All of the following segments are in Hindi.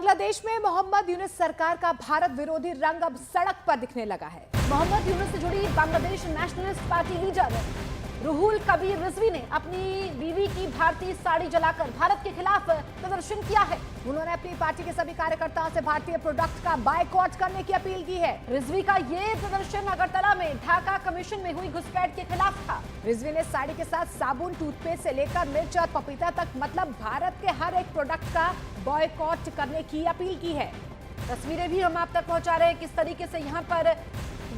बांग्लादेश में मोहम्मद यूनुस सरकार का भारत विरोधी रंग अब सड़क पर दिखने लगा है। मोहम्मद यूनुस से जुड़ी Bangladesh nationalist party leader Ruhul Kabir Rizvi ने अपनी बीवी की भारतीय साड़ी जलाकर भारत के खिलाफ प्रदर्शन किया है। उन्होंने अपनी पार्टी के सभी कार्यकर्ताओं से भारतीय प्रोडक्ट का बायकॉट करने की अपील की है। रिजवी का ये प्रदर्शन अगरतला में ढाका कमीशन में हुई घुसपैठ के खिलाफ था। रिजवी ने साड़ी के साथ साबुन, टूथपेस्ट से लेकर मिर्च और पपीता तक मतलब भारत के हर एक प्रोडक्ट का बॉयकॉट करने की अपील की है। तस्वीरें भी हम आप तक पहुंचा रहे हैं किस तरीके से यहाँ पर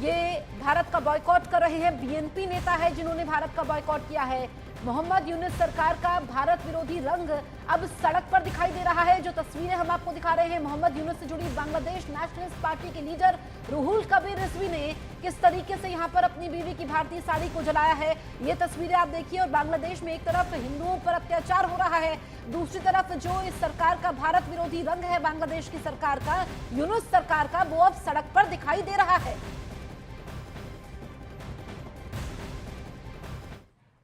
ये भारत का बॉयकॉट कर रहे हैं। बीएनपी नेता है जिन्होंने भारत का बॉयकॉट किया है। मोहम्मद यूनुस सरकार का भारत विरोधी रंग अब सड़क पर दिखाई दे रहा है। जो तस्वीरें हम आपको दिखा रहे हैं मोहम्मद यूनुस से जुड़ी बांग्लादेश नेशनलिस्ट पार्टी के लीडर रुहुल कबीर रिजवी ने किस तरीके से यहाँ पर अपनी बीवी की भारतीय साड़ी को जलाया है, ये तस्वीरें आप देखिए। और बांग्लादेश में एक तरफ हिंदुओं पर अत्याचार हो रहा है, दूसरी तरफ जो इस सरकार का भारत विरोधी रंग है बांग्लादेश की सरकार का, यूनुस सरकार का, वो अब सड़क पर दिखाई दे रहा है।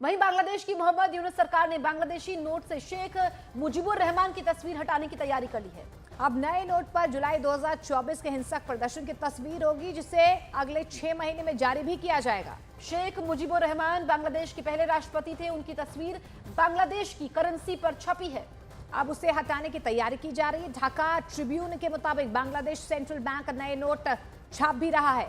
वहीं बांग्लादेश की मोहम्मद यूनुस सरकार ने बांग्लादेशी नोट से शेख मुजीबुर रहमान की तस्वीर हटाने की तैयारी कर ली है। अब नए नोट पर जुलाई 2024 के हिंसक प्रदर्शन की तस्वीर होगी जिसे अगले 6 महीने में जारी भी किया जाएगा। शेख मुजीबुर रहमान बांग्लादेश के पहले राष्ट्रपति थे। उनकी तस्वीर बांग्लादेश की करेंसी पर छपी है। अब उसे हटाने की तैयारी की जा रही है। ढाका ट्रिब्यून के मुताबिक बांग्लादेश सेंट्रल बैंक नए नोट छाप भी रहा है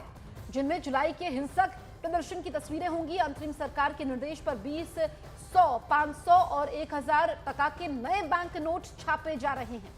जिनमें जुलाई के हिंसक प्रदर्शन की तस्वीरें होंगी। अंतरिम सरकार के निर्देश पर 20, 100, 500 और 1000 टका के नए बैंक नोट छापे जा रहे हैं।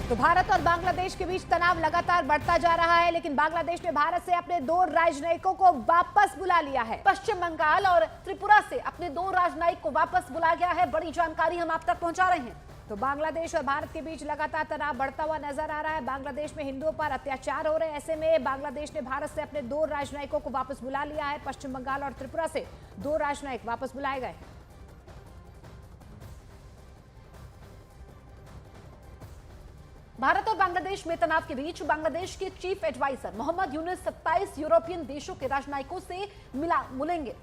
तो भारत और बांग्लादेश के बीच तनाव लगातार बढ़ता जा रहा है, लेकिन बांग्लादेश ने भारत से अपने 2 राजनयिकों को वापस बुला लिया है। पश्चिम बंगाल और त्रिपुरा से अपने 2 राजनयिक को वापस बुलाया गया है। बड़ी जानकारी हम आप तक पहुंचा रहे हैं। तो बांग्लादेश और भारत के बीच लगातार तनाव बढ़ता हुआ नजर आ रहा है। बांग्लादेश में हिंदुओं पर अत्याचार हो रहे हैं। ऐसे में बांग्लादेश ने भारत से अपने 2 राजनयिकों को वापस बुला लिया है। पश्चिम बंगाल और त्रिपुरा से 2 राजनयिक वापस बुलाए गए हैं। भारत और बांग्लादेश में तनाव के बीच बांग्लादेश के chief adviser Mohammad Yunus 27 European देशों के राजनयिकों से मिलेंगे।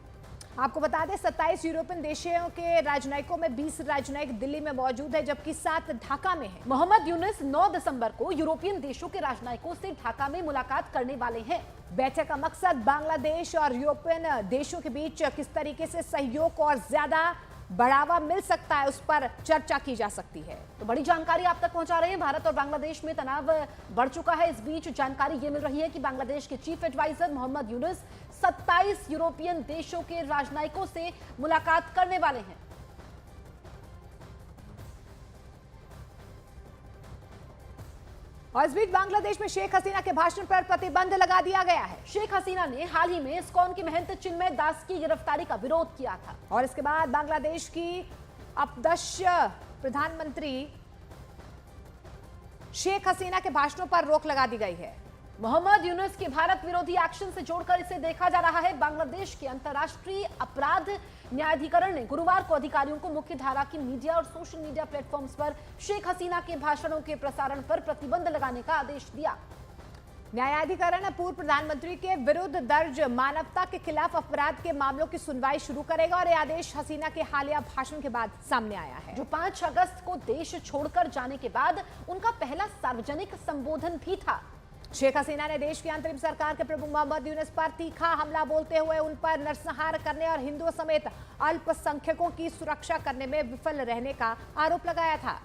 आपको बता दें 27 यूरोपियन देशों के राजनयिकों में 20 राजनयिक दिल्ली में मौजूद है जबकि 7 ढाका में है। मोहम्मद यूनुस 9 दिसंबर को यूरोपियन देशों के राजनयिकों से ढाका में मुलाकात करने वाले हैं। बैठक का मकसद बांग्लादेश और यूरोपियन देशों के बीच किस तरीके से सहयोग को और ज्यादा बढ़ावा मिल सकता है उस पर चर्चा की जा सकती है। तो बड़ी जानकारी आप तक पहुंचा रहे हैं। भारत और बांग्लादेश में तनाव बढ़ चुका है। इस बीच जानकारी ये मिल रही है कि बांग्लादेश के chief adviser Mohammad Yunus 27 European देशों के राजनयिकों से मुलाकात करने वाले हैं। और इस बीच बांग्लादेश में शेख हसीना के भाषण पर प्रतिबंध लगा दिया गया है। शेख हसीना ने हाल ही में इस्कॉन के महंत चिन्मय दास की गिरफ्तारी का विरोध किया था और इसके बाद बांग्लादेश की अपदस्थ प्रधानमंत्री शेख हसीना के भाषणों पर रोक लगा दी गई है। मोहम्मद यूनुस के भारत विरोधी एक्शन से जोड़कर इसे देखा जा रहा है। बांग्लादेश के अंतर्राष्ट्रीय अपराध न्यायाधिकरण ने गुरुवार को अधिकारियों को मुख्य धारा की मीडिया और सोशल मीडिया प्लेटफॉर्म्स पर शेख हसीना के भाषणों के प्रसारण पर प्रतिबंध लगाने का आदेश दिया। न्यायाधिकरण पूर्व प्रधानमंत्री के विरुद्ध दर्ज मानवता के खिलाफ अपराध के मामलों की सुनवाई शुरू करेगा और यह आदेश हसीना के हालिया भाषण के बाद सामने आया है जो 5 अगस्त को देश छोड़कर जाने के बाद उनका पहला सार्वजनिक संबोधन भी था। शेख हसीना ने देश की अंतरिम सरकार के प्रमुख मोहम्मद यूनुस पर तीखा हमला बोलते हुए उन पर नरसंहार करने और हिंदुओं समेत अल्पसंख्यकों की सुरक्षा करने में विफल रहने का आरोप लगाया था।